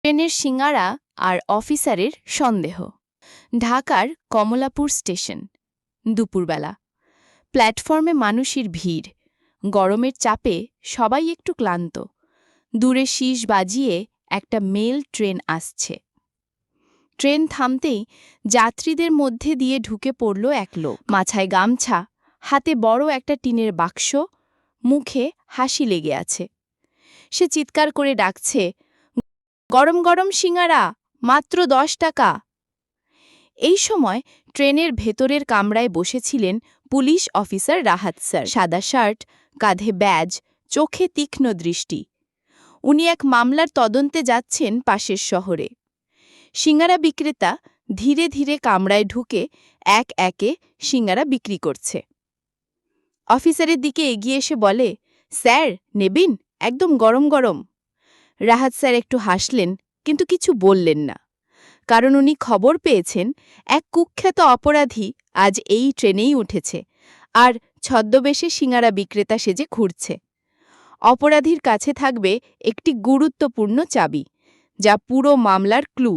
ট্রেনের সিঙ্গারা আর অফিসারের সন্দেহ। ঢাকার কমলাপুর স্টেশন। দুপুরবেলা। প্ল্যাটফর্মে মানুষের ভিড়। গরমের চাপে সবাই একটু ক্লান্ত। দূরে শীষ বাজিয়ে একটা মেল ট্রেন আসছে। ট্রেন থামতেই যাত্রীদের মধ্যে দিয়ে ঢুকে পড়ল এক লোক। মাথায় গামছা, হাতে বড় একটা টিনের বাক্স, মুখে হাসি লেগে আছে। সে চিৎকার করে ডাকছে, গরম গরম সিঙ্গারা, মাত্র 10 টাকা। এই সময় ট্রেনের ভেতরের কামরায় বসেছিলেন পুলিশ অফিসার রাহাত স্যার। সাদা শার্ট, কাঁধে ব্যাজ, চোখে তীক্ষ্ণ দৃষ্টি। উনি এক মামলার তদন্তে যাচ্ছেন পাশের শহরে। সিঙ্গারা বিক্রেতা ধীরে ধীরে কামরায় ঢুকে এক একে সিঙ্গারা বিক্রি করছে। অফিসারের দিকে এগিয়ে এসে বলে, স্যার নেবেন, একদম গরম গরম। রাহাত স্যার একটু হাসলেন, কিন্তু কিছু বললেন না, কারণ উনি খবর পেয়েছেন এক কুখ্যাত অপরাধী আজ এই ট্রেনেই উঠেছে আর ছদ্মবেশে সিঙ্গারা বিক্রেতা সেজে ঘুরছে। অপরাধীর কাছে থাকবে একটি গুরুত্বপূর্ণ চাবি, যা পুরো মামলার ক্লু।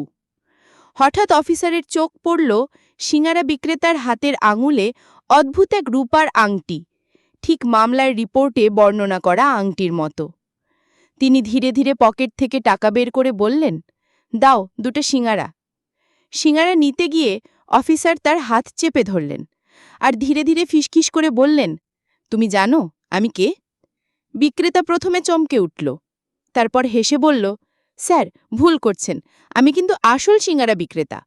হঠাৎ অফিসারের চোখ পড়ল সিঙ্গারা বিক্রেতার হাতের আঙুলে অদ্ভুত এক রূপার আংটি, ঠিক মামলার রিপোর্টে বর্ণনা করা আংটির মতো। তিনি ধীরে ধীরে পকেট থেকে টাকা বের করে বললেন, দাও 2টা সিঙ্গারা। সিঙ্গারা নিতে গিয়ে অফিসার তার হাত চেপে ধরলেন আর ধীরে ধীরে ফিসফিস করে বললেন, তুমি জানো আমি কে? বিক্রেতা প্রথমে চমকে উঠল, তারপর হেসে বলল, স্যার ভুল করছেন, আমি কিন্তু আসল সিঙ্গারা বিক্রেতা।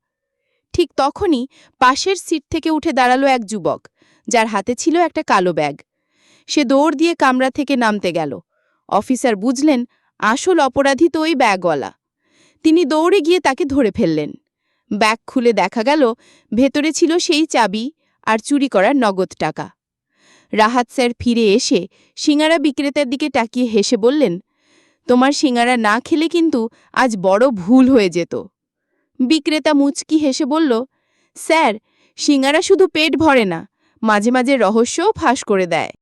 ঠিক তখনই পাশের সিট থেকে উঠে দাঁড়ালো এক যুবক, যার হাতে ছিল একটা কালো ব্যাগ। সে দৌড় দিয়ে কামরা থেকে নামতে গেল। অফিসার বুঝলেন আসল অপরাধী তো ওই ব্যাগওয়ালা। তিনি দৌড়ে গিয়ে তাকে ধরে ফেললেন। ব্যাগ খুলে দেখা গেল ভেতরে ছিল সেই চাবি আর চুরি করার নগদ টাকা। রাহাত স্যার ফিরে এসে সিঙ্গারা বিক্রেতার দিকে তাকিয়ে হেসে বললেন, তোমার সিঙ্গারা না খেলে কিন্তু আজ বড় ভুল হয়ে যেত। বিক্রেতা মুচকি হেসে বলল, স্যার সিঙ্গারা শুধু পেট ভরে না, মাঝে মাঝে রহস্যও ফাঁস করে দেয়।